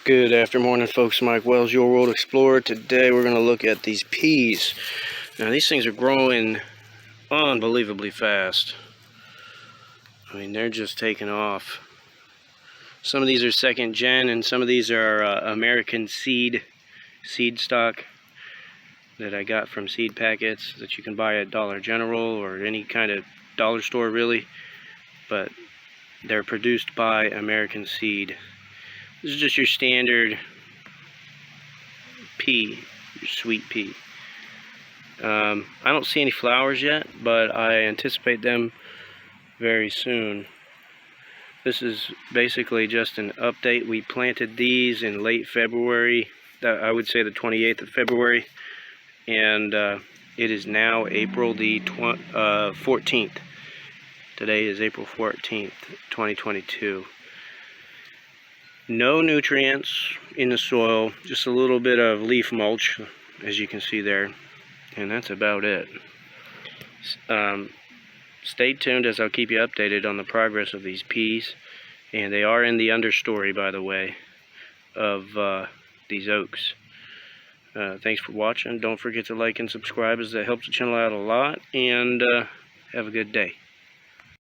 Good afternoon, folks. Mike Wells, Your World Explorer. Today we're going to look at these peas. Now these things are growing unbelievably fast. I mean, they're just taking off. Some of these are second gen, and some of these are American seed stock that I got from seed packets that you can buy at Dollar General or any kind of dollar store, really. But they're produced by American Seed. This is just your standard pea, your sweet pea. I don't see any flowers yet, but I anticipate them very soon. This is basically just an update. We planted these in late February, I would say the 28th of February, and it is now April the 14th. Today is April 14th, 2022. No nutrients in the soil, just a little bit of leaf mulch, as you can see there, and that's about it. Stay tuned as I'll keep you updated on the progress of these peas, and they are in the understory, by the way, of these oaks. Thanks for watching. Don't forget to like and subscribe, as that helps the channel out a lot, and have a good day.